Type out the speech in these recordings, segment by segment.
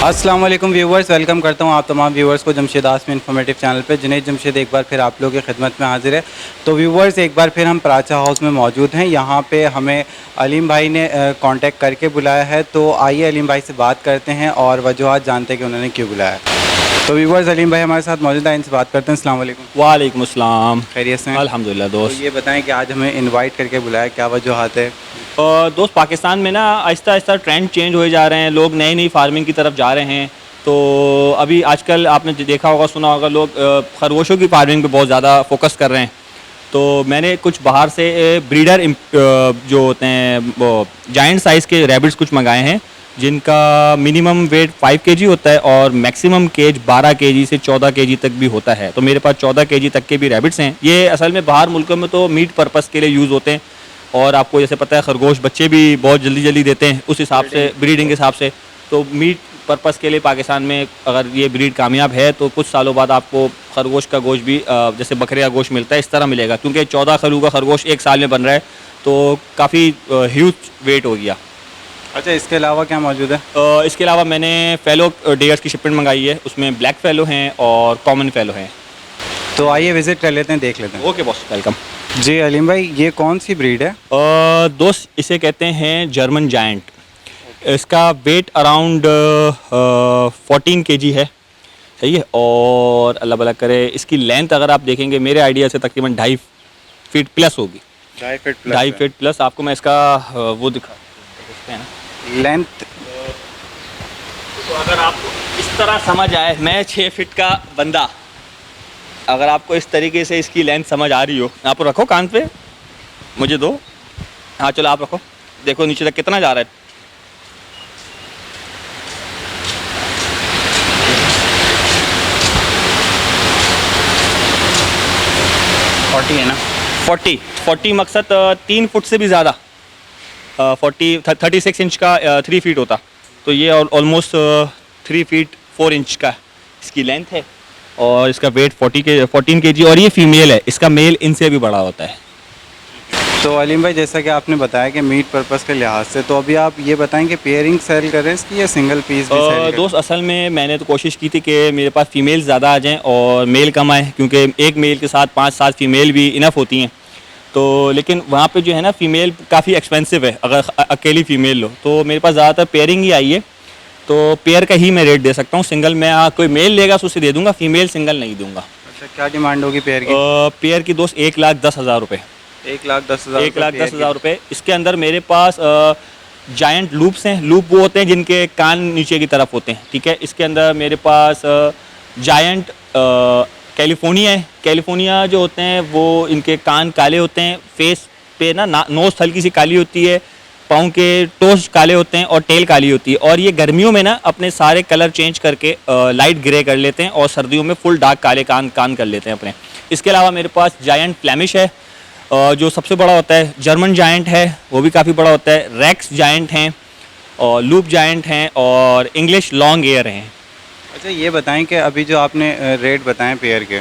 अस्सलाम वालेकुम viewers, welcome करता हूं आप तमाम व्यूवर्स को जमशेद आसमी इन्फॉर्मेटिव चैनल पे। जुनैद जमशेद एक बार फिर आप लोगों की खिदमत में हाजिर है। तो व्यूवर्स, एक बार फिर हम प्राचा हाउस में मौजूद हैं। यहाँ पे हमें अलीम भाई ने कांटेक्ट करके बुलाया है, तो आइए अलीम भाई से बात करते हैं और वजूहात जानते हैं कि उन्होंने क्यों बुलाया। तो व्यूवर्स, अलीम भाई हमारे साथ मौजूद है, इनसे बात करते हैं। अस्सलाम वालेकुम। वालेकुम अस्सलाम। खैरियत से हैं? अल्हम्दुलिल्लाह तो दोस्त। ये बताएं कि आज हमें इन्वाइट करके बुलाया, क्या वजूहात है? दोस्त, पाकिस्तान में ना आहिस्ता आहिस्ता ट्रेंड चेंज हुए जा रहे हैं, लोग नई नई फार्मिंग की तरफ जा रहे हैं। तो अभी आजकल आपने देखा होगा, सुना होगा, लोग खरगोशों की फार्मिंग पे बहुत ज़्यादा फोकस कर रहे हैं। तो मैंने कुछ बाहर से ब्रीडर जो होते हैं वो जायंट साइज़ के रैबिट्स कुछ मंगाए हैं, जिनका मिनिमम वेट 5 केजी होता है और मैक्सिमम केज 12 केजी से 14 केजी तक भी होता है। तो मेरे पास 14 केजी तक के भी रैबिट्स हैं। ये असल में बाहर मुल्कों में तो मीट पर्पस के लिए यूज़ होते हैं, और आपको जैसे पता है खरगोश बच्चे भी बहुत जल्दी जल्दी देते हैं, उस हिसाब से ब्रीडिंग के हिसाब से। तो मीट पर्पस के लिए पाकिस्तान में अगर ये ब्रीड कामयाब है तो कुछ सालों बाद आपको खरगोश का गोश्त भी जैसे बकरे का गोश्त मिलता है इस तरह मिलेगा, क्योंकि 14 किलो का खरगोश एक साल में बन रहा है, तो काफ़ी ह्यूज वेट हो गया। अच्छा, इसके अलावा क्या मौजूद है? इसके अलावा मैंने फेलो डेयर्स की शिपमेंट मंगाई है, उसमें ब्लैक फेलो हैं और कॉमन फेलो हैं। तो आइए विज़िट कर लेते हैं, देख लेते हैं। Okay boss, welcome. जी अलीम भाई, ये कौन सी ब्रीड है? दोस्त, इसे कहते हैं जर्मन जायंट। इसका वेट अराउंड 14 केजी है, सही है। और अल्लाह भला करे, इसकी लेंथ अगर आप देखेंगे मेरे आइडिया से तकरीबन 2.5 फीट प्लस होगी। 2.5 फीट प्लस। आपको मैं इसका वो दिखा सकते हैं ना लेंथ। तो अगर आपको इस तरह समझ आए, मैं 6 फीट का बंदा, अगर आपको इस तरीके से इसकी लेंथ समझ आ रही हो, आप रखो कान पे, मुझे दो। हाँ चलो आप रखो, देखो नीचे तक कितना जा रहा है। है ना? 40 मकसद 3 फुट से भी ज़्यादा, 36 इंच का 3 फीट होता, तो ये ऑलमोस्ट 3 फीट 4 इंच का इसकी लेंथ है। और इसका वेट 14 केजी, और ये फीमेल है। इसका मेल इनसे भी बड़ा होता है। तो अलीम भाई, जैसा कि आपने बताया कि मीट पर्पस के लिहाज से, तो अभी आप ये बताएं कि पेयरिंग सेल कर रहे हैं इसकी या सिंगल पीस भी सेल कर? दोस्त, असल में मैंने तो कोशिश की थी कि मेरे पास फ़ीमेल ज़्यादा आ जाएं और मेल कम आए, क्योंकि एक मेल के साथ 5-7 फ़ीमेल भी इनफ होती हैं। तो लेकिन वहाँ पे जो है ना, फ़ीमेल काफ़ी एक्सपेंसिव है अगर अकेली फ़ीमेल लो। तो मेरे पास ज़्यादातर पेयरिंग ही आई है, तो पेयर का ही मैं रेट दे सकता हूँ। सिंगल मैं कोई मेल लेगा तो उसे दे दूँगा, फ़ीमेल सिंगल नहीं दूँगा। अच्छा, क्या डिमांड होगी पेयर की? पेयर की दोस्त 1,10,000 रुपये। 1,10,000? 1,10,000 रुपये। इसके अंदर मेरे पास जायंट लूप्स हैं। लूप वो होते हैं जिनके कान नीचे की तरफ होते हैं, ठीक है। इसके अंदर मेरे पास जायंट कैलिफोर्निया है। कैलिफोर्निया जो होते हैं वो इनके कान काले होते हैं, फेस पे ना नोज़ हल्की सी काली होती है, पाँव के टोस काले होते हैं और टेल काली होती है। और ये गर्मियों में ना अपने सारे कलर चेंज करके लाइट ग्रे कर लेते हैं, और सर्दियों में फुल डार्क काले कान कर लेते हैं अपने। इसके अलावा मेरे पास जायंट फ्लैमिश है, जो सबसे बड़ा होता है। जर्मन जायंट है, वो भी काफ़ी बड़ा होता है। रेक्स जायंट हैं, और लूप जायंट हैं, और इंग्लिश लॉन्ग एयर हैं। अच्छा, ये बताएं कि अभी जो आपने रेट बताएं पेयर के,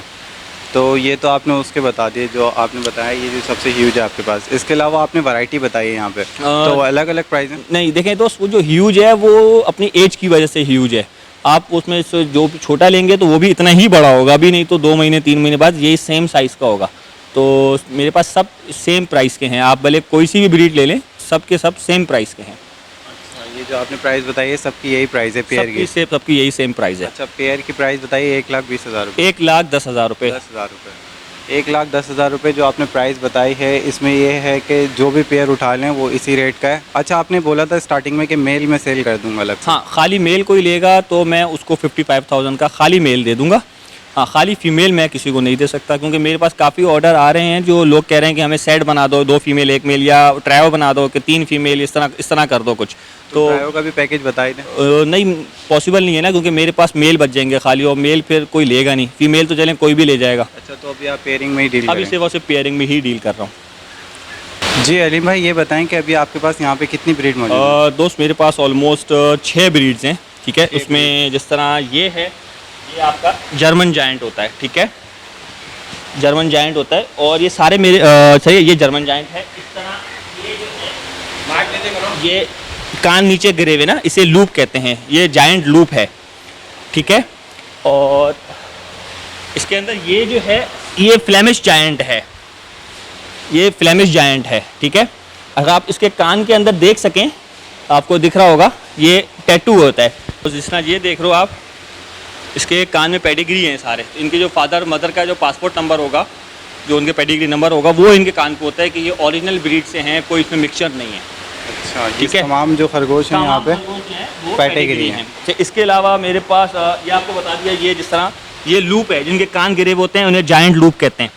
तो ये तो आपने उसके बता दिए जो आपने बताया, ये जो सबसे ह्यूज है आपके पास। इसके अलावा आपने वैरायटी बताई है यहाँ पे, तो अलग अलग प्राइस है? नहीं, देखें दोस्त, वो जो ह्यूज है वो अपनी एज की वजह से ह्यूज है। आप उसमें से जो छोटा लेंगे तो वो भी इतना ही बड़ा होगा, अभी नहीं तो 2 महीने 3 महीने बाद यही सेम साइज़ का होगा। तो मेरे पास सब सेम प्राइस के हैं, आप भले कोई सी भी ब्रीड ले लें, सब के सब सेम प्राइस के हैं। अच्छा, ये जो आपने प्राइस बताई है सबकी यही प्राइस है पेयर की? सबकी यही सेम प्राइस है। अच्छा, पेयर की प्राइस बताइए। 1,20,000 रुपये? 1,10,000 रुपये। 10,000 रुपये। 1,10,000 रुपये जो आपने प्राइस बताई है, इसमें ये है कि जो भी पेयर उठा लें वो इसी रेट का है। अच्छा, आपने बोला था स्टार्टिंग में कि मेल में सेल कर दूंगा अलग से? हाँ, खाली मेल कोई लेगा तो मैं उसको 55,000 का खाली मेल दे दूंगा। हाँ, खाली फ़ीमेल मैं किसी को नहीं दे सकता, क्योंकि मेरे पास काफ़ी ऑर्डर आ रहे हैं जो लोग कह रहे हैं कि हमें सेट बना दो, 2 फीमेल 1 मेल, या ट्रायो बना दो कि 3 फीमेल, इस तरह कर दो कुछ। तो ट्रायो का भी पैकेज बताई दें। नहीं, पॉसिबल नहीं है ना, क्योंकि मेरे पास मेल बच जाएंगे खाली, और मेल फिर कोई लेगा नहीं। फीमेल तो चलें कोई भी ले जाएगा। अच्छा, तो अभी आप पेयरिंग में ही डील अभी सिर्फ और सिर्फ पेयरिंग में ही डील कर रहा हूँ। जी अलीम भाई, ये बताएं कि अभी आपके पास यहाँ पे कितनी ब्रीड मौजूद है? दोस्त, मेरे पास ऑलमोस्ट 6 ब्रीड्स हैं, ठीक है। उसमें जिस तरह ये है, ये आपका जर्मन जायंट होता है, ठीक है। जर्मन जायंट होता है, और ये सारे मेरे सही है, ये जर्मन जायंट है। इस तरह ये जो है, ये कान नीचे गिरे हुए ना, इसे लूप कहते हैं, ये जायंट लूप है, ठीक है। और इसके अंदर ये जो है ये फ्लेमिश जायंट है, ये फ्लेमिश जायंट है, ठीक है। अगर आप इसके कान के अंदर देख सकें, आपको दिख रहा होगा ये टैटू होता है। तो जिस तरह ये देख रहे हो आप, इसके कान में पेडिग्री हैं सारे, इनके जो फादर मदर का जो पासपोर्ट नंबर होगा, जो उनके पेडिग्री नंबर होगा, वो इनके कान पे होता है कि ये ओरिजिनल ब्रीड से हैं, कोई इसमें मिक्सचर नहीं है। अच्छा, ठीक है। तमाम जो खरगोश हैं यहाँ पे वो पेडिग्री पेडिग्री हैं। हैं। इसके अलावा मेरे पास ये आपको बता दिया, ये जिस तरह ये लूप है, जिनके कान गिरे हुए होते हैं उन्हें जायंट लूप कहते हैं,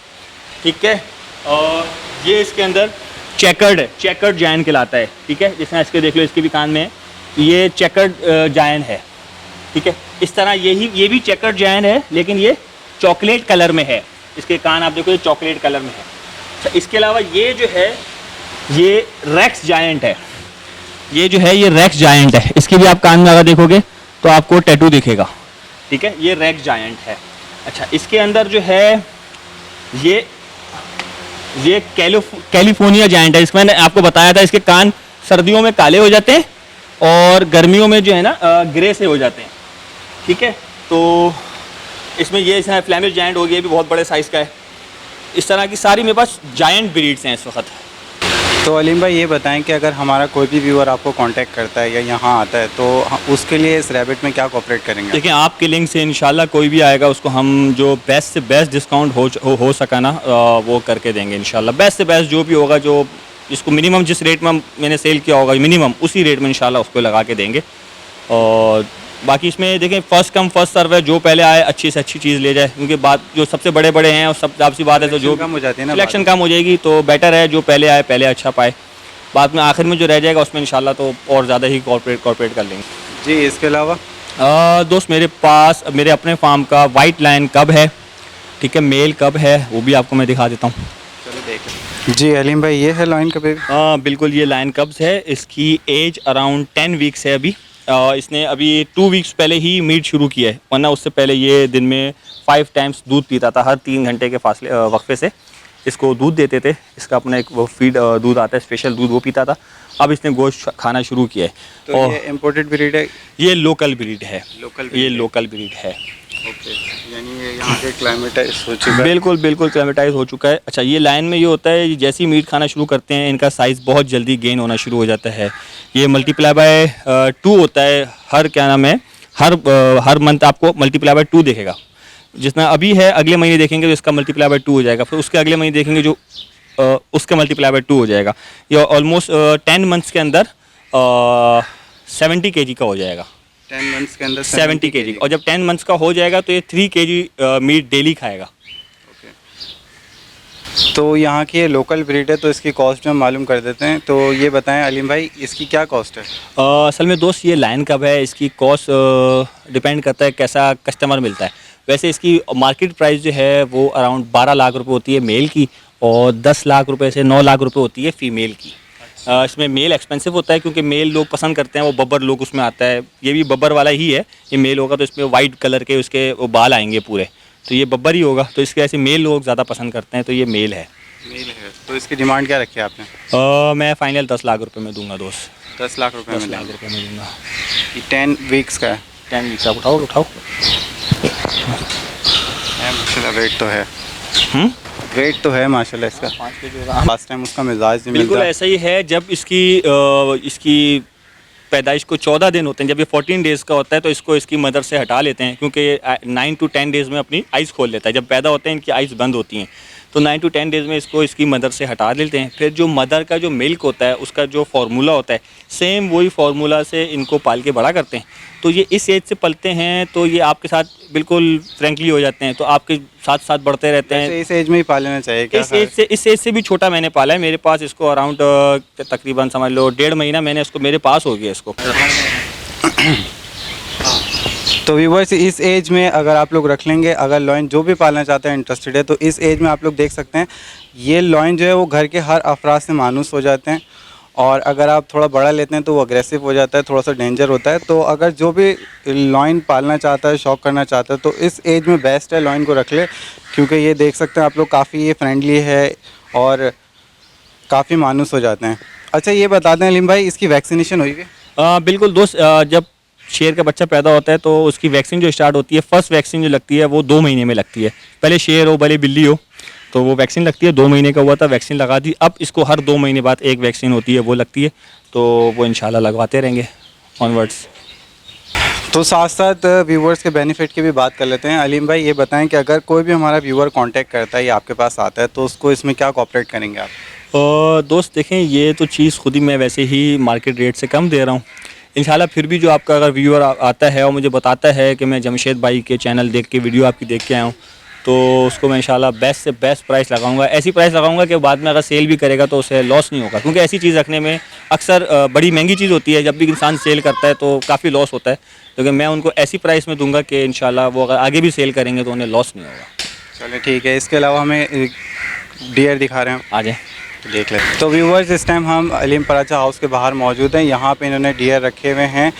ठीक है। और ये इसके अंदर चेकर्ड जायंट कहलाता है, ठीक है। जिस तरह इसके देख लो, इसके भी कान में है, ये चेकर्ड जायंट है, ठीक है। इस तरह ये भी चेकर्ड जायंट है, लेकिन ये चॉकलेट कलर में है, इसके कान आप देखो ये चॉकलेट कलर में है। अच्छा, इसके अलावा ये जो है ये रेक्स जायंट है, ये जो है ये रेक्स जायंट है, इसके भी आप कान में अगर देखोगे तो आपको टैटू दिखेगा, ठीक है। ये रेक्स जायंट है। अच्छा, इसके अंदर जो है ये कैलिफोर्निया जायंट है। इसमें मैंने आपको बताया था, इसके कान सर्दियों में काले हो जाते हैं और गर्मियों में जो है ना ग्रे से हो जाते हैं, ठीक है। तो इसमें ये फ्लैमिश जायंट हो गया, ये भी बहुत बड़े साइज़ का है। इस तरह की सारी मेरे पास जायंट ब्रीड्स हैं इस वक्त। तो अलीम भाई ये बताएं कि अगर हमारा कोई भी व्यूअर आपको कांटेक्ट करता है या यहाँ आता है तो उसके लिए इस रैबिट में क्या कोऑपरेट करेंगे? देखिए, आपके लिंक से इंशाल्लाह कोई भी आएगा उसको हम जो बेस्ट से बेस्ट डिस्काउंट हो सका ना वो करके देंगे इंशाल्लाह। बेस्ट से बेस्ट जो भी होगा, जो जिसको मिनिमम जिस रेट में मैंने सेल किया होगा मिनिमम उसी रेट में इंशाल्लाह उसको लगा के देंगे। और बाकी इसमें देखें फर्स्ट कम फर्स्ट सर्व है, जो पहले आए अच्छी से अच्छी चीज़ ले जाए, क्योंकि बात जो सबसे बड़े बड़े हैं और सब आपसी बात है, तो जो कम हो जाती है ना, सिलेक्शन कम हो जाएगी, तो बेटर है जो पहले आए पहले अच्छा पाए, बाद में आखिर में जो रह जाएगा उसमें इंशाल्लाह तो और ज़्यादा ही कॉर्पोरेट कर लेंगे जी। इसके अलावा दोस्त मेरे पास मेरे अपने फार्म का वाइट लाइन कब है, ठीक है, मेल कब है वो भी आपको मैं दिखा देता हूँ। चलो देखें जी। अलीम भाई ये है लाइन कब? हाँ बिल्कुल, ये लाइन कब्स है, इसकी एज अराउंड 10 वीक्स है अभी। इसने अभी 2 वीक्स पहले ही मीट शुरू किया है, वरना उससे पहले ये दिन में 5 टाइम्स दूध पीता था, हर 3 घंटे के फासले वक्फे से इसको दूध देते थे। इसका अपना एक वो फीड दूध आता है, स्पेशल दूध, वो पीता था। अब इसने गोश्त खाना शुरू किया है। तो और ये इम्पोर्टेड ब्रीड है? ये लोकल ब्रीड है, ये लोकल ब्रीड है। ओके, यानी ये यहाँ के क्लाइमेटाइज हो चुका है? बिल्कुल बिल्कुल क्लाइमेटाइज हो चुका है। अच्छा, ये लाइन में ये होता है, जैसे ही मीट खाना शुरू करते हैं इनका साइज़ बहुत जल्दी गेन होना शुरू हो जाता है। ये मल्टीप्लाई बाय 2 होता है, हर क्या नाम है हर मंथ आपको मल्टीप्लाई बाय 2 देखेगा। जितना अभी है अगले महीने देखेंगे तो इसका मल्टीप्लाई बाय 2 हो जाएगा, फिर उसके अगले महीने देखेंगे जो उसका मल्टीप्लाई बाय 2 हो जाएगा। ये ऑलमोस्ट 10 मंथ्स के अंदर 70 kg का हो जाएगा। 10 मंथ्स के अंदर 70 kg, और जब 10 मंथ्स का हो जाएगा तो ये 3 kg मीट डेली खाएगा। तो यहाँ की ये लोकल ब्रीड है, तो इसकी कॉस्ट हम मालूम कर देते हैं। तो ये बताएं अलीम भाई, इसकी क्या कॉस्ट है? असल में दोस्त ये लाइन कब है, इसकी कॉस्ट डिपेंड करता है कैसा कस्टमर मिलता है। वैसे इसकी मार्केट प्राइस जो है वो अराउंड 12 लाख रुपए होती है मेल की, और 10 लाख रुपए से 9 लाख रुपए होती है फ़ीमेल की। इसमें मेल एक्सपेंसिव होता है क्योंकि मेल लोग पसंद करते हैं, वो बब्बर लोग उसमें आता है। ये भी बब्बर वाला ही है, ये मेल होगा तो इसमें वाइट कलर के उसके वो बाल आएंगे पूरे, तो ये बब्बर ही होगा, तो इसके ऐसे मेल लोग ज़्यादा पसंद करते हैं, तो ये मेल है। तो इसकी डिमांड क्या रखी है आपने? मैं फाइनल 10 लाख रुपए में दूंगा दोस्त। 10 लाख रुपए में? 10 लाख रुपए में दूंगा। ये 10 वीक्स का है? 10 वीक्स। आप उठाओ माशाल्लाह, वेट तो है, वेट तो है माशाल्लाह इसका। 5 kg। लास्ट टाइम उसका मिजाज नहीं बिल्कुल मिलता। ऐसा ही है। जब इसकी पैदाइश को 14 दिन होते हैं, जब ये 14 डेज़ का होता है तो इसको इसकी मदर से हटा लेते हैं, क्योंकि ये 9 to 10 डेज़ में अपनी आइज़ खोल लेता है। जब पैदा होते हैं इनकी आइज़ बंद होती हैं, तो 9 to 10 डेज़ में इसको इसकी मदर से हटा लेते हैं। फिर जो मदर का जो मिल्क होता है उसका जो फार्मूला होता है, सेम वही फार्मूला से इनको पाल के बड़ा करते हैं। तो ये इस एज से पलते हैं तो ये आपके साथ बिल्कुल फ्रेंकली हो जाते हैं, तो आपके साथ साथ बढ़ते रहते हैं। इस एज में ही पालना चाहिए क्या? इस एज से भी छोटा मैंने पाला है। मेरे पास इसको अराउंड तकरीबन समझ लो 1.5 महीना मैंने इसको मेरे पास हो गया इसको। तो व्यूवर्स, इस एज में अगर आप लोग रख लेंगे, अगर लॉइन जो भी पालना चाहते हैं इंटरेस्टेड है, तो इस एज में आप लोग देख सकते हैं ये लॉइन जो है वो घर के हर अफराद से मानूस हो जाते हैं। और अगर आप थोड़ा बड़ा लेते हैं तो वो अग्रेसिव हो जाता है, थोड़ा सा डेंजर होता है। तो अगर जो भी लॉइन पालना चाहता है, शौक करना चाहता है, तो इस एज में बेस्ट है लॉइन को रख ले, क्योंकि ये देख सकते हैं आप लोग काफ़ी ये फ्रेंडली है और काफ़ी मानूस हो जाते हैं। अच्छा, ये बता दें अलीम भाई, इसकी वैक्सीनेशन हुई है? बिल्कुल दोस्त, जब शेर का बच्चा पैदा होता है तो उसकी वैक्सीन जो स्टार्ट होती है, फर्स्ट वैक्सीन जो लगती है वो 2 महीने में लगती है। पहले शेर हो भले बिल्ली हो, तो वो वैक्सीन लगती है, 2 महीने का हुआ था वैक्सीन लगा दी। अब इसको हर 2 महीने बाद एक वैक्सीन होती है वो लगती है, तो वो इंशाल्लाह लगवाते रहेंगे ऑनवर्ड्स। तो साथ साथ व्यूवर्स के बेनिफिट की भी बात कर लेते हैं। अलीम भाई ये बताएं कि अगर कोई भी हमारा व्यूअर कांटेक्ट करता है या आपके पास आता है तो उसको इसमें क्या कोऑपरेट करेंगे आप? और दोस्त देखें, ये तो चीज़ खुद ही मैं वैसे ही मार्केट रेट से कम दे रहा हूँ। इंशाल्लाह फिर भी जो आपका अगर व्यूअर आता है और मुझे बताता है कि मैं जमशेद भाई के चैनल देख के, वीडियो आपकी देख के आया हूँ, तो उसको मैं इंशाल्लाह बेस्ट से बेस्ट प्राइस लगाऊंगा। ऐसी प्राइस लगाऊंगा कि बाद में अगर सेल भी करेगा तो उसे लॉस नहीं होगा, क्योंकि ऐसी चीज़ रखने में अक्सर बड़ी महंगी चीज़ होती है, जब भी इंसान सेल करता है तो काफ़ी लॉस होता है। लेकिन मैं उनको ऐसी प्राइस में दूंगा कि इंशाल्लाह वो अगर आगे भी सेल करेंगे तो उन्हें लॉस नहीं होगा। चलिए ठीक है। इसके अलावा हमें डियर दिखा रहे हैं, आ जाए। तो देख लेते हैं। तो व्यूवर्स इस टाइम हम अलीम पराचा हाउस के बाहर मौजूद हैं। यहाँ पे इन्होंने डियर रखे हुए हैं,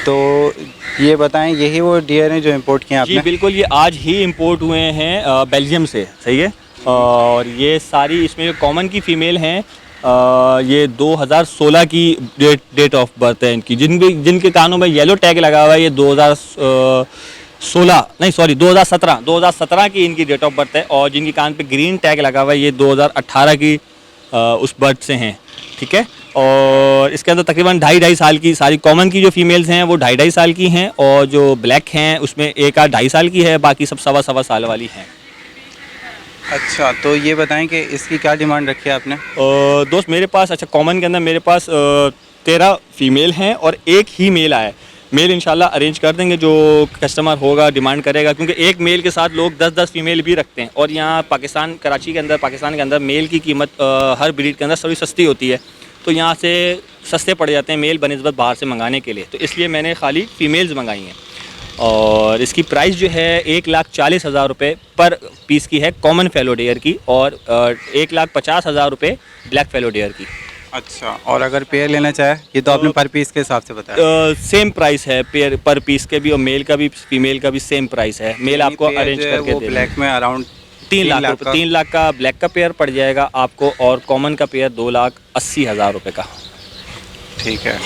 तो ये बताएं यही वो डियर हैं जो इंपोर्ट किए हैं जी आपने? बिल्कुल, ये आज ही इंपोर्ट हुए हैं बेल्जियम से, सही है। और ये सारी इसमें जो कॉमन की फ़ीमेल हैं, ये 2016 की डेट ऑफ बर्थ है इनकी। जिनके कानों में येलो टैग लगा हुआ है, ये 2017 की इनकी डेट ऑफ बर्थ है। और जिनकी कान पे ग्रीन टैग लगा हुआ है, ये 2018 की उस बर्थ से हैं, ठीक है। और इसके अंदर तकरीबन 2.5 साल की सारी कॉमन की जो फीमेल्स हैं वो 2.5 साल की हैं, और जो ब्लैक हैं उसमें एक आध 2.5 साल की है, बाकी सब 1.25 साल वाली हैं। अच्छा, तो ये बताएं कि इसकी क्या डिमांड रखी है आपने? दोस्त मेरे पास, अच्छा कॉमन के अंदर मेरे पास 13 फीमेल हैं और एक ही मेल आया है। मेल इंशाल्लाह अरेंज कर देंगे, जो कस्टमर होगा डिमांड करेगा, क्योंकि एक मेल के साथ लोग 10-10 फीमेल भी रखते हैं। और यहाँ पाकिस्तान, कराची के अंदर, पाकिस्तान के अंदर मेल की कीमत हर ब्रीड के अंदर थोड़ी सस्ती होती है, तो यहाँ से सस्ते पड़ जाते हैं मेल बनिस्बत बाहर से मंगाने के लिए। तो इसलिए मैंने खाली फ़ीमेल्स मंगाई हैं। और इसकी प्राइस जो है 1,40,000 रुपये पर पीस की है कॉमन फेलो डेयर की, और 1,50,000 रुपये ब्लैक फेलो डेयर की। अच्छा, और अगर पेयर लेना चाहे? ये तो आपने पर पीस के हिसाब से बताया। सेम प्राइस है पेयर पर पीस के भी, और मेल का भी फीमेल का भी सेम प्राइस है। मेल आपको अरेंज करके दे ब्लैक में अराउंड 3 लाख रुपये, 3 लाख का ब्लैक का पेयर पड़ जाएगा आपको, और कॉमन का पेयर 2,80,000 रुपये का। ठीक है।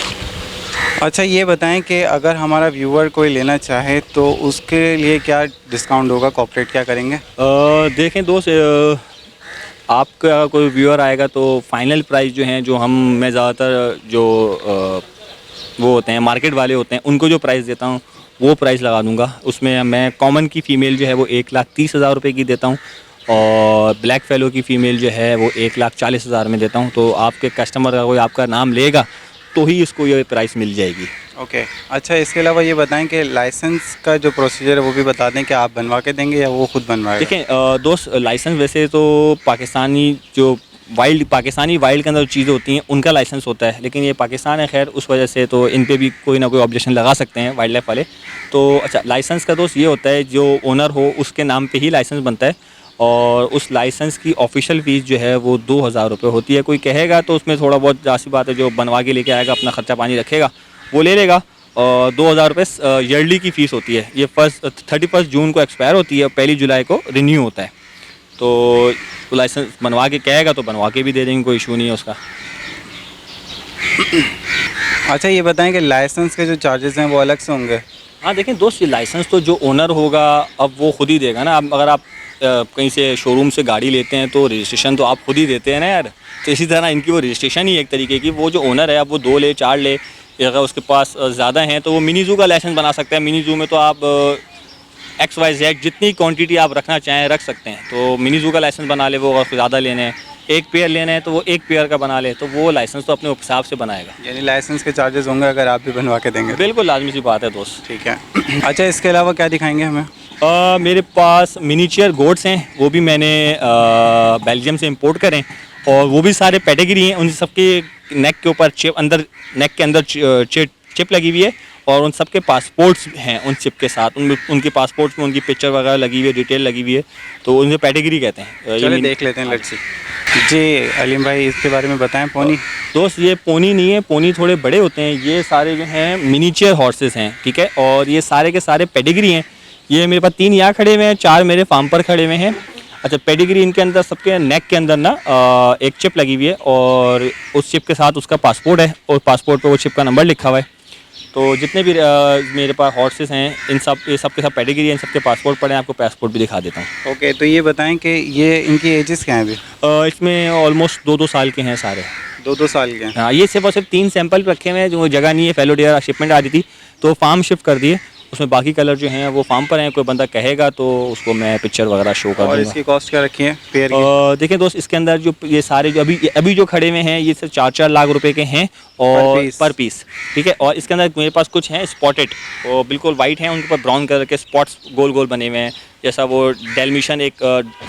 अच्छा, ये बताएं कि अगर हमारा व्यूअर कोई लेना चाहे तो उसके लिए क्या डिस्काउंट होगा, कॉपरेट क्या करेंगे? देखें दोस्त, आपका कोई व्यूअर आएगा तो फाइनल प्राइस जो हैं, जो मैं ज़्यादातर जो वो होते हैं मार्केट वाले होते हैं, उनको जो प्राइस देता हूँ वो प्राइस लगा दूंगा। उसमें मैं कॉमन की फ़ीमेल जो है वो 1,30,000 रुपये की देता हूँ, और ब्लैक फेलो की फ़ीमेल जो है वो 1,40,000 में देता हूँ। तो आपके कस्टमर का कोई आपका नाम लेगा तो ही इसको ये प्राइस मिल जाएगी। ओके। अच्छा, इसके अलावा ये बताएं कि लाइसेंस का जो प्रोसीजर है वो भी बता दें कि आप बनवा के देंगे या वो खुद बनवाएगा? देखें दोस्त, लाइसेंस वैसे तो पाकिस्तानी वाइल्ड के अंदर जो चीज़ें होती हैं उनका लाइसेंस होता है, लेकिन ये पाकिस्तान है, खैर उस वजह से तो इन पे भी कोई ना कोई ऑब्जेक्शन लगा सकते हैं वाइल्ड लाइफ वाले। तो अच्छा, लाइसेंस का दोस्त ये होता है, जो ओनर हो उसके नाम पे ही लाइसेंस बनता है, और उस लाइसेंस की ऑफिशियल फ़ीस जो है वो 2,000 रुपये होती है। कोई कहेगा तो उसमें थोड़ा बहुत जासी बात है, जो बनवा के लेके आएगा अपना ख़र्चा पानी रखेगा वो ले लेगा। और 2,000 रुपये ईयरली की फ़ीस होती है। ये 31 जून को एक्सपायर होती है, 1 जुलाई को रिन्यू होता है। तो लाइसेंस बनवा के कहेगा तो बनवा के भी दे देंगे, कोई इशू नहीं है उसका। अच्छा, ये बताएं कि लाइसेंस के जो चार्जेस हैं वो अलग से होंगे? हाँ देखें दोस्त, ये लाइसेंस तो जो ओनर होगा अब वो खुद ही देगा ना। अब अगर आप कहीं से शोरूम से गाड़ी लेते हैं तो रजिस्ट्रेशन तो आप खुद ही देते हैं ना यार। तो इसी तरह इनकी वो रजिस्ट्रेशन ही एक तरीके की, वो जो ओनर है अब वो 2 ले 4 ले, अगर उसके पास ज़्यादा हैं तो वो मिनी ज़ू का लाइसेंस बना सकते हैं। मिनी ज़ू में तो आप XYZ जितनी क्वांटिटी आप रखना चाहें रख सकते हैं। तो मिनी ज़ू का लाइसेंस बना ले वो, अगर ज़्यादा लेने हैं, एक पेयर लेने हैं तो वो एक पेयर का बना ले, तो वो लाइसेंस तो अपने हिसाब से बनाएगा। यानी लाइसेंस के चार्जेस होंगे अगर आप भी बनवा के देंगे? बिल्कुल लाजमी सी बात है दोस्त। ठीक है। अच्छा, इसके अलावा क्या दिखाएंगे हमें? मेरे पास मिनीचर गोट्स हैं, वो भी मैंने बेल्जियम से इंपोर्ट करें, और वो भी सारे पेडिग्री हैं। उन सबके नेक के ऊपर नेक के अंदर चिप लगी हुई है, और उन सब के पासपोर्ट्स हैं उन चिप के साथ। उनके पासपोर्ट्स में उनकी पिक्चर वगैरह लगी हुई है, डिटेल लगी हुई है, तो उनसे पेडिग्री कहते हैं। चलिए देख लेते हैं, लेट्स सी। जी अलीम भाई, इसके बारे में बताएं। पोनी दोस्त, ये पोनी नहीं है, पोनी थोड़े बड़े होते हैं। ये सारे जो हैं मिनीचर हॉर्सेस हैं, ठीक है, और ये सारे के सारे पेडिग्री हैं। ये मेरे पास 3 यहाँ खड़े हुए हैं, 4 मेरे फार्म पर खड़े हुए हैं। अच्छा, पेडिग्री इनके अंदर सबके नेक के अंदर ना एक चिप लगी हुई है और उस चिप के साथ उसका पासपोर्ट है और पासपोर्ट पे वो चिप का नंबर लिखा हुआ है। तो जितने भी मेरे पास हॉर्सेस हैं इन सब ये सब के सब पेडिग्री हैं, इन सब के पासपोर्ट पड़े हैं, आपको पासपोर्ट भी दिखा देता हूँ। ओके, तो ये बताएं कि ये इनकी एजेस क्या हैं अभी? इसमें ऑलमोस्ट 2-2 साल के हैं सारे। 2-2 साल के हैं। हाँ, ये सिर्फ और सिर्फ 3 सैंपल रखे हुए हैं, जो जगह नहीं है, फेलो डेयर शिपमेंट आ रही थी तो फार्म शिफ्ट कर दिए। उसमें बाकी कलर जो हैं वो फार्म पर हैं, कोई बंदा कहेगा तो उसको मैं पिक्चर वगैरह शो कर और दूँगा। इसकी कॉस्ट क्या रखी है पेयर की? देखिए दोस्त, इसके अंदर जो ये सारे जो अभी जो खड़े हुए हैं ये सिर्फ 4-4 लाख रुपए के हैं और पर पीस, ठीक है। और इसके अंदर मेरे पास कुछ हैं स्पॉटेड, वो बिल्कुल वाइट हैं, उनके ऊपर ब्राउन कलर के स्पॉट्स गोल गोल बने हुए हैं, जैसा वो डेल्मिशन एक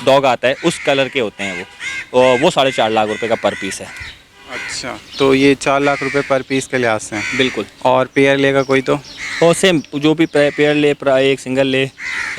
डॉग आता है उस कलर के होते हैं वो 4.5 लाख रुपए का पर पीस है। अच्छा, तो ये 4 लाख रुपए पर पीस के लिहाज से हैं। बिल्कुल। और पेयर लेगा कोई तो? और सेम जो भी पेयर ले, एक सिंगल ले।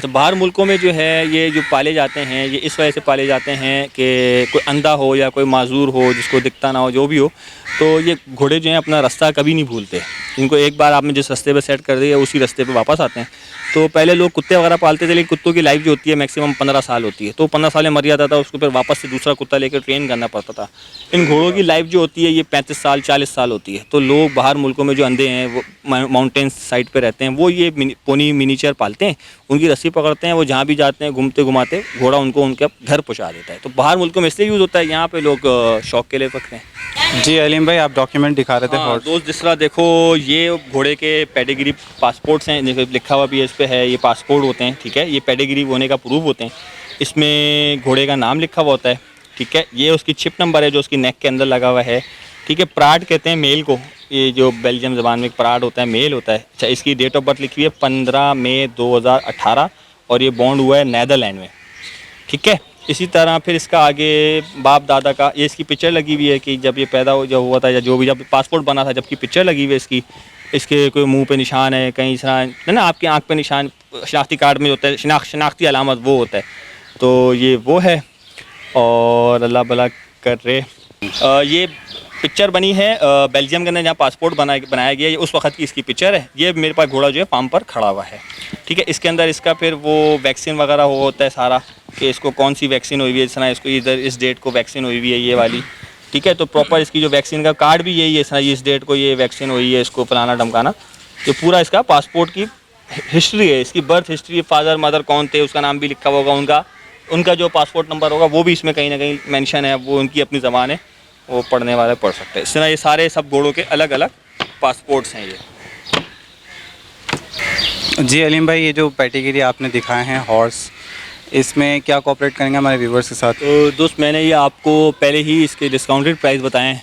तो बाहर मुल्कों में जो है ये जो पाले जाते हैं ये इस वजह से पाले जाते हैं कि कोई अंधा हो या कोई माजूर हो जिसको दिखता ना हो, जो भी हो, तो ये घोड़े जो हैं अपना रास्ता कभी नहीं भूलते। इनको एक बार आपने जिस रास्ते पे सेट कर दिया उसी रास्ते पे वापस आते हैं। तो पहले लोग कुत्ते वगैरह पालते थे, लेकिन कुत्तों की लाइफ जो होती है मैक्सिमम 15 साल होती है, तो 15 साल में मर जाता था, उसको फिर वापस से दूसरा कुत्ता लेकर ट्रेन करना पड़ता था। इन घोड़ों की लाइफ जो होती है ये 35 साल 40 साल होती है। तो लोग बाहर मुल्कों में जो अंधे हैं वो माउंटेन्स साइड पे रहते हैं, वो ये पोनी मिनीचर पालते हैं, उनकी रस्सी पकड़ते हैं, वो जहाँ भी जाते हैं घूमते घुमाते घोड़ा उनको उनके घर पहुँचा देता है। तो बाहर मुल्कों में इसलिए यूज़ होता है, यहाँ पे लोग शौक के लिए रखते हैं। जी अलीम भाई, आप डॉक्यूमेंट दिखा रहे थे हाँ हॉर्स। दोस्त, जिस तरह देखो ये घोड़े के पेडिग्री पासपोर्ट्स हैं, लिखा हुआ भी है इस पे है, ये पासपोर्ट होते हैं, ठीक है। ये पेडिग्री होने का प्रूफ होते हैं, इसमें घोड़े का नाम लिखा हुआ होता है, ठीक है। ये उसकी चिप नंबर है जो उसकी नेक के अंदर लगा हुआ है, ठीक है। प्राड कहते हैं मेल को, ये जो बेल्जियम ज़बान में प्राड होता है मेल होता है। अच्छा, इसकी डेट ऑफ बर्थ लिखी हुई है 15 मई 2018 और ये बॉन्ड हुआ है नैदरलैंड में, ठीक है। इसी तरह फिर इसका आगे बाप दादा का ये इसकी पिक्चर लगी हुई है कि जब ये पैदा हो जब हुआ था या जो भी जब पासपोर्ट बना था, जबकि पिक्चर लगी हुई है इसकी। इसके कोई मुंह पे निशान है, कहीं इस तरह है ना, आपकी आंख पे निशान शनाख्ती कार्ड में होता है, शनाख्ती अलामत वो होता है, तो ये वो है। और अल्लाह भला कर रहे ये पिक्चर बनी है बेल्जियम के अंदर जहाँ पासपोर्ट बनाया गया है, उस वक्त की इसकी पिक्चर है। ये मेरे पास घोड़ा जो है फार्म पर खड़ा हुआ है, ठीक है। इसके अंदर इसका फिर वो वैक्सीन वगैरह होता है सारा, कि इसको कौन सी वैक्सीन हुई है, जिस तरह इसको इधर इस डेट को वैक्सीन हुई हुई है ये वाली, ठीक है। तो प्रॉपर इसकी जो वैक्सीन का कार्ड भी यही है, इस तरह इस डेट को ये वैक्सीन हुई है, इसको फलाना ढमकाना, तो पूरा इसका पासपोर्ट की हिस्ट्री है, इसकी बर्थ हिस्ट्री, फादर मदर कौन थे उसका नाम भी लिखा होगा, उनका जो पासपोर्ट नंबर होगा वो भी इसमें कहीं ना कहीं मेंशन है। वो उनकी अपनी ज़बान है, वो पढ़ने वाले पढ़ सकते हैं। इस तरह ये सारे सब घोड़ों के अलग अलग पासपोर्ट्स हैं ये। जी अलीम भाई, ये जो पेडिग्री आपने दिखाए हैं हॉर्स, इसमें क्या कोऑपरेट करेंगे हमारे व्यूवर्स के साथ? तो दोस्त, मैंने ये आपको पहले ही इसके डिस्काउंटेड प्राइस बताए हैं,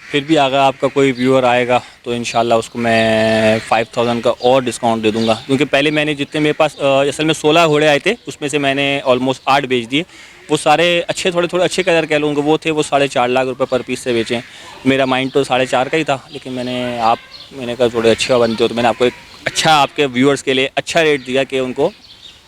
फिर भी अगर आपका कोई व्यूअर आएगा तो इंशाल्लाह उसको मैं 5000 का और डिस्काउंट दे दूंगा, क्योंकि पहले मैंने जितने मेरे पास असल में 16 घोड़े आए थे, उसमें से मैंने ऑलमोस्ट 8 बेच दिए। वो सारे अच्छे थोड़े अच्छे कलर कह लूँगा वो थे, वो 4.5 लाख रुपए पर पीस से बेचे। मेरा माइंड तो 4.5 का ही था, लेकिन मैंने कहा थोड़े अच्छे बनते हो तो मैंने आपको एक अच्छा आपके व्यूअर्स के लिए अच्छा रेट दिया कि उनको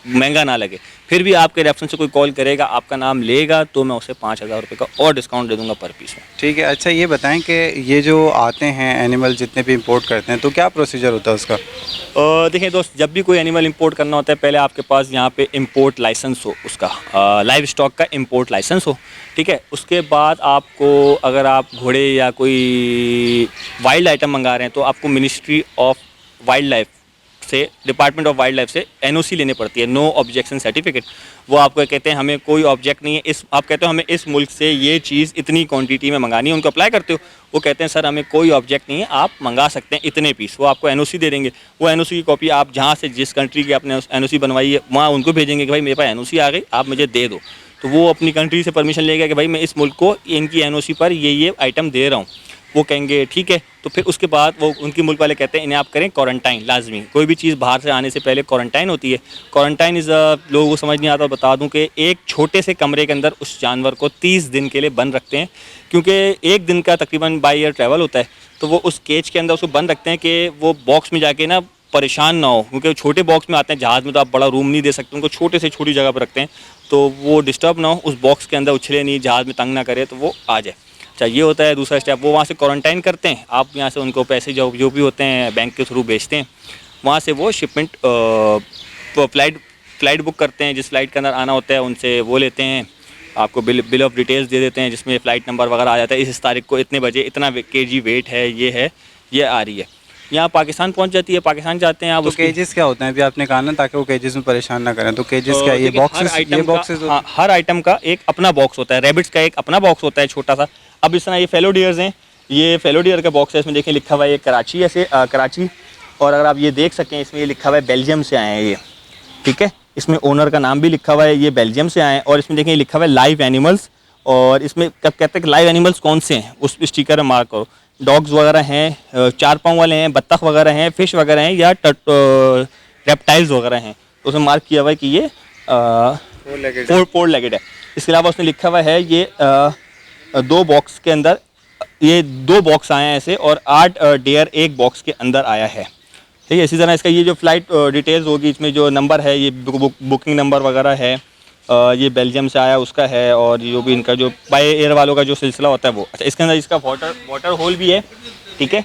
महंगा ना लगे। फिर भी आपके रेफरेंस से कोई कॉल करेगा, आपका नाम लेगा, तो मैं उसे 5000 रुपये का और डिस्काउंट दे दूंगा पर पीस में। ठीक है। अच्छा, ये बताएं कि ये जो आते हैं एनिमल जितने भी इंपोर्ट करते हैं, तो क्या प्रोसीजर होता है उसका? देखिए दोस्त, जब भी कोई एनिमल इंपोर्ट करना होता है, पहले आपके पास यहाँ पे इंपोर्ट लाइसेंस हो, उसका लाइव स्टॉक का इंपोर्ट लाइसेंस हो, ठीक है। उसके बाद आपको अगर आप घोड़े या कोई वाइल्ड आइटम मंगा रहे हैं तो आपको मिनिस्ट्री ऑफ वाइल्ड लाइफ से, डिपार्टमेंट ऑफ वाइल्ड लाइफ से एनओसी लेनी पड़ती है, नो ऑब्जेक्शन सर्टिफिकेट। वो आपको कहते हैं हमें कोई ऑब्जेक्ट नहीं है, आप कहते हो हमें इस मुल्क से ये चीज़ इतनी क्वांटिटी में मंगानी है, उनको अप्लाई करते हो, वो कहते हैं सर हमें कोई ऑब्जेक्ट नहीं है, आप मंगा सकते हैं इतने पीस। वो आपको एनओसी दे देंगे, वो एनओसी की कॉपी आप जहाँ से जिस कंट्री की आपने एनओसी बनवाई है वहाँ उनको भेजेंगे कि भाई मेरे पास एनओसी आ गई, आप मुझे दे दो। तो वो अपनी कंट्री से परमिशन लेगा कि भाई मैं इस मुल्क को इनकी एनओसी पर ये आइटम दे रहा हूँ, वो कहेंगे ठीक है। तो फिर उसके बाद वो उनकी मुल्क वाले कहते हैं इन्हें आप करें क्वारंटाइन लाजमी। कोई भी चीज़ बाहर से आने से पहले क्वारंटाइन होती है। क्वारंटाइन इज़ लोगों को समझ नहीं आता, बता दूं कि एक छोटे से कमरे के अंदर उस जानवर को 30 दिन के लिए बंद रखते हैं, क्योंकि एक दिन का तकरीबन बाई एयर ट्रैवल होता है। तो वो उस केज के अंदर उसको बंद रखते हैं कि वो बॉक्स में जाके ना परेशान ना हो, क्योंकि छोटे बॉक्स में आते हैं, जहाज़ में तो आप बड़ा रूम नहीं दे सकते, उनको छोटे से छोटी जगह पर रखते हैं, तो वो डिस्टर्ब ना हो, उस बॉक्स के अंदर उछले नहीं, जहाज़ में तंग ना करे, तो वो आ जाए। अच्छा, ये होता है दूसरा स्टेप। वो वहाँ से क्वारंटाइन करते हैं, आप यहाँ से उनको पैसे जो भी होते हैं बैंक के थ्रू भेजते हैं, वहाँ से वो शिपमेंट फ्लाइट फ़्लाइट बुक करते हैं, जिस फ़्लाइट के अंदर आना होता है उनसे वो लेते हैं, आपको बिल ऑफ डिटेल्स दे देते हैं जिसमें फ़्लाइट नंबर वगैरह आ जाता है, इस तारीख को इतने बजे इतना केजी वेट है, ये आ रही है। यहाँ पाकिस्तान पहुँच जाती है, पाकिस्तान जाते हैं आप। तो केजेस क्या होते हैं अभी आपने कहा ना, ताकि वो केजेस में परेशान ना करें, तो केजेस क्या है? ये देखिए, बॉक्सेस हाँ, हर आइटम का एक अपना बॉक्स होता है। रैबिट्स का एक अपना बॉक्स होता है छोटा सा। अब इस तरह ये फेलो डियर्स हैं, ये फेलो डियर का बॉक्स है, इसमें देखिए लिखा हुआ है ये कराची कराची, और अगर आप ये देख सकें इसमें ये लिखा हुआ है बेल्जियम से आए हैं ये, ठीक है। इसमें ओनर का नाम भी लिखा हुआ है, ये बेल्जियम से आए हैं, और इसमें देखें लिखा हुआ है लाइव एनिमल्स, और इसमें कब कहते हैं कि लाइव एनिमल्स कौन से हैं उस स्टिकर में मार्क करो। डॉग्स वगैरह हैं, 4 पाँव वाले हैं, बत्तख वगैरह हैं, फिश वगैरह हैं, या रेप्टाइल्स वगैरह हैं, तो उसमें मार्क किया हुआ है कि ये फोर लेगेड है। इसके अलावा उसने लिखा हुआ है ये 2 बॉक्स के अंदर, ये 2 बॉक्स आए हैं ऐसे, और 8 डेयर एक बॉक्स के अंदर आया है, ठीक है। इसी तरह इसका ये जो फ़्लाइट डिटेल्स होगी, इसमें जो नंबर है ये बुकिंग नंबर वगैरह है, ये बेल्जियम से आया उसका है, और जो भी इनका जो बाय एयर वालों का जो सिलसिला होता है वो। अच्छा, इसके अंदर इसका वाटर होल भी है, ठीक है।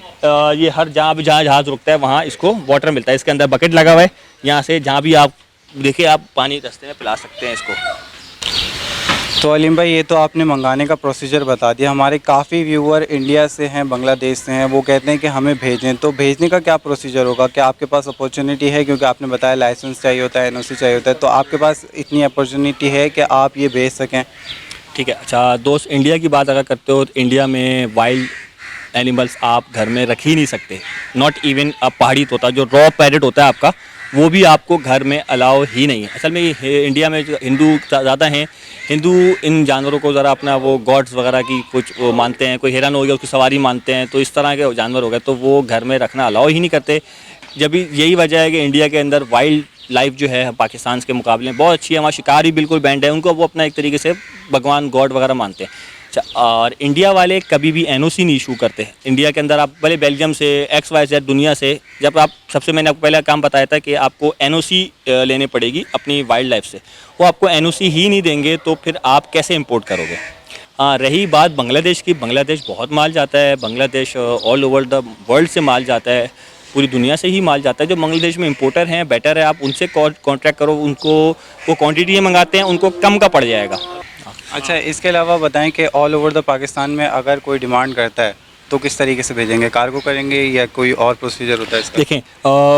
ये हर जहाँ भी जहाज़ रुकता है वहाँ इसको वाटर मिलता है। इसके अंदर बकेट लगा हुआ है, यहाँ से जहाँ भी आप देखिए आप पानी रास्ते में पिला सकते हैं इसको। तो अलीम भाई, ये तो आपने मंगाने का प्रोसीजर बता दिया। हमारे काफ़ी व्यूअर इंडिया से हैं, बांग्लादेश से हैं, वो कहते हैं कि हमें भेजें, तो भेजने का क्या प्रोसीजर होगा? क्या आपके पास अपॉर्चुनिटी है? क्योंकि आपने बताया लाइसेंस चाहिए होता है, एनओसी चाहिए होता है, तो आपके पास इतनी अपॉर्चुनिटी है कि आप ये भेज सकें? ठीक है। अच्छा दोस्त, इंडिया की बात अगर करते हो तो इंडिया में वाइल्ड एनिमल्स आप घर में रख ही नहीं सकते। नॉट इवन अब पहाड़ी तोता, जो रॉ पैरेट होता है आपका, वो भी आपको घर में अलाउ ही नहीं है। असल में इंडिया में जो हिंदू ज़्यादा हैं, हिंदू इन जानवरों को ज़रा अपना वो गॉड्स वगैरह की कुछ वो मानते हैं। कोई हिरन हो गया उसकी सवारी मानते हैं, तो इस तरह के जानवर हो गए तो वो घर में रखना अलाउ ही नहीं करते। जब यही वजह है कि इंडिया के अंदर वाइल्ड लाइफ जो है पाकिस्तान के मुकाबले में बहुत अच्छी है। वहाँ शिकार भी बिल्कुल बैंड है, उनको वो अपना एक तरीके से भगवान गॉड वगैरह मानते हैं। और इंडिया वाले कभी भी एनओसी नहीं इशू करते। इंडिया के अंदर आप भले बेल्जियम से XYZ दुनिया से, जब आप सबसे मैंने आपको पहले काम बताया था कि आपको एनओसी लेने पड़ेगी अपनी वाइल्ड लाइफ से, वो आपको एनओसी ही नहीं देंगे तो फिर आप कैसे इंपोर्ट करोगे। हाँ, रही बात बांग्लादेश की, बांग्लादेश बहुत माल जाता है। Bangladesh all over the world से माल जाता है, पूरी दुनिया से ही माल जाता है। जो बांग्लादेश में इंपोर्टर हैं, बेटर है आप उनसे कॉन्ट्रैक्ट करो, उनको वो क्वांटिटी मंगाते हैं, उनको कम का पड़ जाएगा। अच्छा, इसके अलावा बताएं कि ऑल ओवर द पाकिस्तान में अगर कोई डिमांड करता है तो किस तरीके से भेजेंगे? कार्गो करेंगे या कोई और प्रोसीजर होता है इसका? देखें,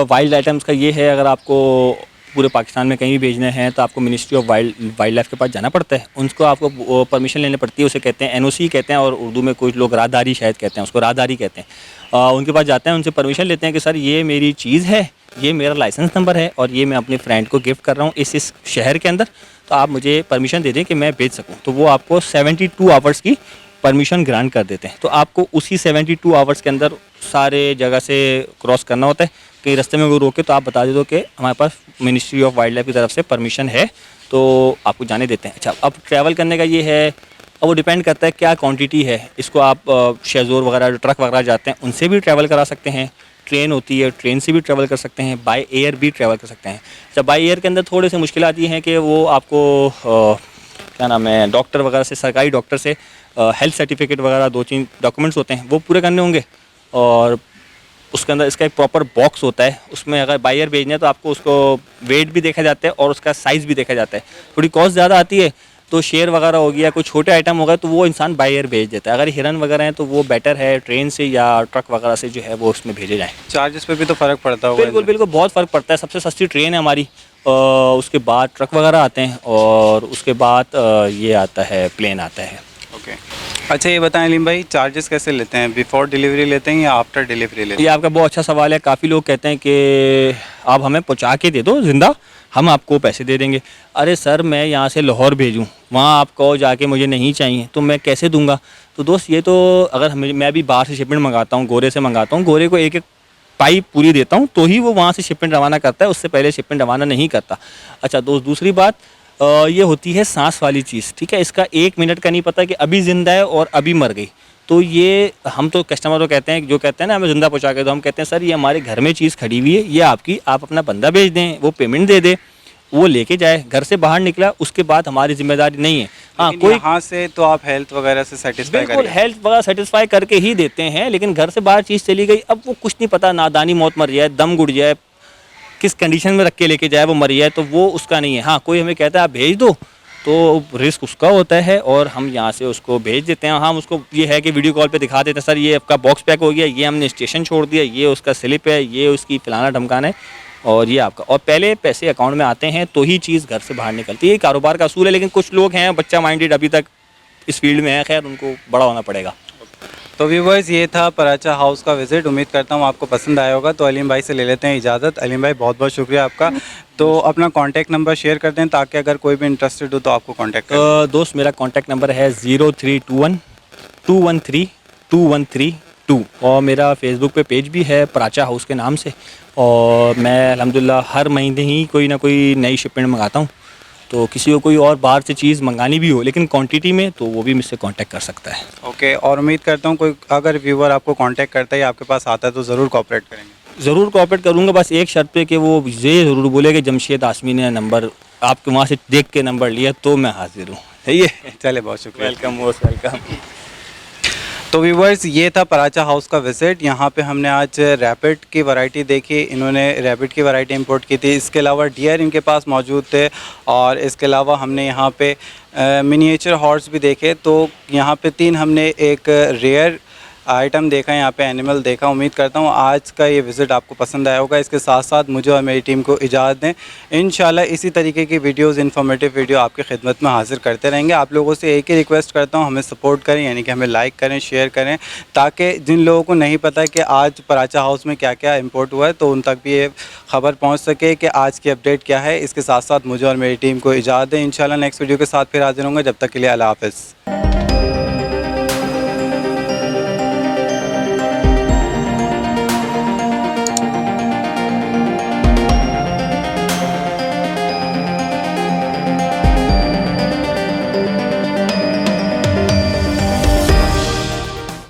वाइल्ड आइटम्स का ये है, अगर आपको पूरे पाकिस्तान में कहीं भी भेजने हैं तो आपको मिनिस्ट्री ऑफ वाइल्ड लाइफ के पास जाना पड़ता है। उनको आपको परमिशन लेनी पड़ती है, उसे कहते हैं एनओसी कहते हैं, और उर्दू में कुछ लोग राहदारी शायद कहते हैं, उसको राहदारी कहते हैं। उनके पास जाते हैं, उनसे परमिशन लेते हैं कि सर ये मेरी चीज़ है, ये मेरा लाइसेंस नंबर है, और ये मैं अपने फ्रेंड को गिफ्ट कर रहा हूँ इस शहर के अंदर, तो आप मुझे परमिशन दे दें कि मैं भेज सकूँ। तो वो आपको 72 आवर्स की परमिशन ग्रांट कर देते हैं। तो आपको उसी 72 आवर्स के अंदर सारे जगह से क्रॉस करना होता है। कहीं रास्ते में वो रोके तो आप बता दे दो कि हमारे पास मिनिस्ट्री ऑफ वाइल्ड लाइफ की तरफ से परमिशन है, तो आपको जाने देते हैं। अच्छा, अब ट्रैवल करने का ये है, अब वो डिपेंड करता है क्या क्वांटिटी है। इसको आप शेज़ोर वगैरह, जो ट्रक वगैरह जाते हैं, उनसे भी ट्रैवल करा सकते हैं। ट्रेन होती है, ट्रेन से भी ट्रैवल कर सकते हैं। बाय एयर भी ट्रैवल कर सकते हैं। जब बाय एयर के अंदर थोड़े से मुश्किल आती हैं कि वो आपको क्या नाम है, डॉक्टर वगैरह से, सरकारी डॉक्टर से हेल्थ सर्टिफिकेट वगैरह 2-3 डॉक्यूमेंट्स होते हैं, वो पूरे करने होंगे। और उसके अंदर इसका एक प्रॉपर बॉक्स होता है, उसमें अगर बाय एयर भेजना है तो आपको उसको वेट भी देखा जाता है और उसका साइज़ भी देखा जाता है। थोड़ी कॉस्ट ज़्यादा आती है, तो शेर वगैरह हो गया, कोई छोटे आइटम हो गए तो वो इंसान बाय एयर भेज देता है। अगर हिरन वगैरह हैं तो वो बेटर है ट्रेन से या ट्रक वगैरह से जो है वो उसमें भेजे जाएँ। चार्जेस पे भी तो फ़र्क पड़ता होगा? बिल्कुल बिल्कुल, बहुत फ़र्क पड़ता है। सबसे सस्ती ट्रेन है हमारी, उसके बाद ट्रक वगैरह आते हैं, और उसके बाद ये आता है प्लेन आता है। ओके, अच्छा ये बताएं अलीम भाई, चार्जेस कैसे लेते हैं? बिफोर डिलीवरी लेते हैं या आफ्टर डिलीवरी लेते हैं? ये आपका बहुत अच्छा सवाल है। काफ़ी लोग कहते हैं कि आप हमें पहुंचा के दे दो ज़िंदा, हम आपको पैसे दे देंगे। अरे सर, मैं यहाँ से लाहौर भेजूँ, वहाँ आप कहो जाके मुझे नहीं चाहिए, तो मैं कैसे दूंगा? तो दोस्त, ये तो अगर मैं भी बाहर से शिपमेंट मंगाता हूँ, गोरे से मंगाता हूँ, गोरे को एक एक पाइप पूरी देता हूँ तो ही वो वहाँ से शिपमेंट रवाना करता है, उससे पहले शिपमेंट रवाना नहीं करता। अच्छा दोस्त, दूसरी बात ये होती है सांस वाली चीज़, ठीक है। इसका 1 मिनट का नहीं पता कि अभी ज़िंदा है और अभी मर गई। तो ये हम तो कस्टमर को कहते हैं, जो कहते हैं ना हमें ज़िंदा पहुँचा के, तो हम कहते हैं सर ये हमारे घर में चीज़ खड़ी हुई है, ये आपकी, आप अपना बंदा भेज दें, वो पेमेंट दे दे, वो लेके जाए। घर से बाहर निकला उसके बाद हमारी जिम्मेदारी नहीं है। हाँ, कोई यहाँ से तो आप हेल्थ वगैरह से सेटिस्फाई बिल्कुल हेल्थ वगैरह सेटिस्फाई करके ही देते हैं, लेकिन घर से बाहर चीज़ चली गई, अब वो कुछ नहीं पता, नादानी मौत मर जाए, दम घुट जाए, किस कंडीशन में रख के लेके जाए वो मर जाए, तो वो उसका नहीं है। हाँ, कोई हमें कहता है आप भेज दो, तो रिस्क उसका होता है और हम यहाँ से उसको भेज देते हैं। हम उसको ये है कि वीडियो कॉल पे दिखा देते हैं, सर ये आपका बॉक्स पैक हो गया, ये हमने स्टेशन छोड़ दिया, ये उसका स्लिप है, ये उसकी फलाना ढमकाना है और ये आपका। और पहले पैसे अकाउंट में आते हैं तो ही चीज़ घर से बाहर निकलती है। ये कारोबार का असूल है, लेकिन कुछ लोग हैं बच्चा माइंडेड अभी तक इस फील्ड में है, खैर उनको बड़ा होना पड़ेगा। तो व्यूवर्स, ये था पराचा हाउस का विज़िट। उम्मीद करता हूँ आपको पसंद आया होगा। तो अलीम भाई से ले लेते हैं इजाज़त। अलीम भाई, बहुत बहुत शुक्रिया आपका। तो अपना कॉन्टैक्ट नंबर शेयर कर दें ताकि अगर कोई भी इंटरेस्टेड हो तो आपको कॉन्टैक्ट करें। दोस्त, मेरा कॉन्टैक्ट नंबर है 0321-213-2132 और मेरा फेसबुक पे पेज भी है पराचा हाउस के नाम से। और मैं अल्हम्दुलिल्लाह हर महीने ही कोई ना कोई नई शिपमेंट मंगाता हूँ, तो किसी को कोई और बाहर से चीज़ मंगानी भी हो लेकिन क्वांटिटी में, तो वो भी मुझसे कांटेक्ट कर सकता है। ओके, और उम्मीद करता हूँ कोई अगर व्यूवर आपको कांटेक्ट करता है या आपके पास आता है तो ज़रूर कोऑपरेट करेंगे। ज़रूर कोऑपरेट करूँगा, बस एक शर्त पे कि वो ये ज़रूर बोले कि जमशेद आसमी ने नंबर आपके वहाँ से देख के नंबर लिया तो मैं हाजिर हूँ। सही है, चले, बहुत शुक्रिया। Welcome, most welcome. तो व्यूवर्स, ये था पराचा हाउस का विज़िट। यहाँ पे हमने आज रैबिट की वैरायटी देखी। इन्होंने रैबिट की वैरायटी इंपोर्ट की थी। इसके अलावा डियर इनके पास मौजूद थे और इसके अलावा हमने यहाँ पे मिनिएचर हॉर्स भी देखे। तो यहाँ पे 3 हमने एक रेयर आइटम देखा, यहाँ पे एनिमल देखा। उम्मीद करता हूँ आज का ये विज़िट आपको पसंद आया होगा। इसके साथ साथ मुझे और मेरी टीम को इजाज़त दें। इंशाल्लाह इसी तरीके की वीडियोस, इन्फॉर्मेटिव वीडियो आपकी खिदमत में हाजिर करते रहेंगे। आप लोगों से एक ही रिक्वेस्ट करता हूँ, हमें सपोर्ट करें, यानी कि हमें लाइक करें, शेयर करें, ताकि जिन लोगों को नहीं पता कि आज पराचा हाउस में क्या क्या इम्पोर्ट हुआ है तो उन तक भी ये खबर पहुँच सके कि आज की अपडेट क्या है। इसके साथ साथ मुझे और मेरी टीम को इजाज़त दें। इंशाल्लाह नेक्स्ट वीडियो के साथ फिर हाजिर होंगे। जब तक के लिए अल्लाह हाफ़िज़।